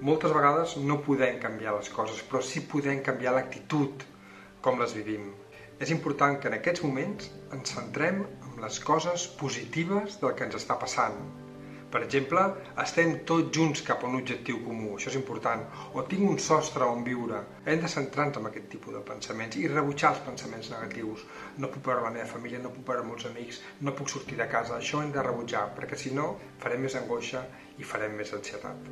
Moltes vegades no podem canviar les coses, però sí podem canviar l'actitud com les vivim. És important que en aquests moments ens centrem en les coses positives del que ens està passant. Per exemple, estem tots junts cap a un objectiu comú, això és important, o tinc un sostre on viure. Hem de centrar-nos en aquest tipus de pensaments i rebutjar els pensaments negatius. No puc veure la meva família, no puc veure molts amics, no puc sortir de casa, això ho hem de rebutjar, perquè si no farem més angoixa i farem més ansietat.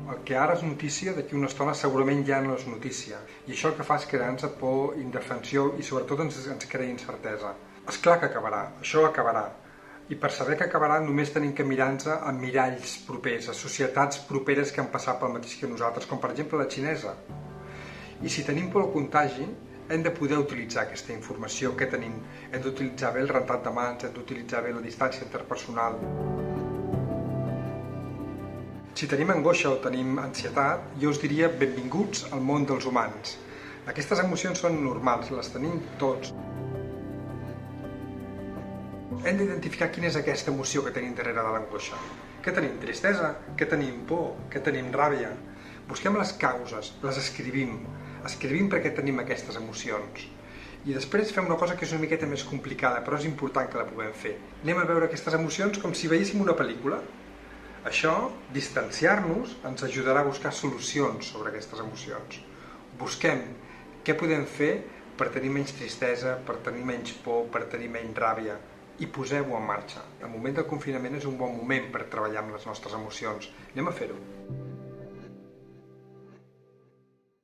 El que ara és notícia, d'aquí una estona segurament ja no és notícia. I això el que fa és crear-nos por, indefensió i sobretot ens crea incertesa. És clar que acabarà, això acabarà. I per saber que acabarà només tenim que mirar-nos a miralls propers, a societats properes que han passat pel mateix que nosaltres, com per exemple la xinesa. I si tenim por al contagi, hem de poder utilitzar aquesta informació que tenim. Hem d'utilitzar bé el rentat de mans, hem d'utilitzar bé la distància interpersonal. Si tenim angoixa o tenim ansietat, jo us diria benvinguts al món dels humans. Aquestes emocions són normals, les tenim tots. Hem d'identificar quina és aquesta emoció que tenim darrere de l'angoixa. Què tenim? Tristesa? Què tenim? Por? Què tenim? Ràbia? Busquem les causes, les escrivim. Escrivim perquè tenim aquestes emocions. I després fem una cosa que és una miqueta més complicada, però és important que la puguem fer. Anem a veure aquestes emocions com si veiéssim una pel·lícula. Això, distanciar-nos, ens ajudarà a buscar solucions sobre aquestes emocions. Busquem què podem fer per tenir menys tristesa, per tenir menys por, per tenir menys ràbia, i poseu-ho en marxa. El moment del confinament és un bon moment per treballar amb les nostres emocions. Anem a fer-ho.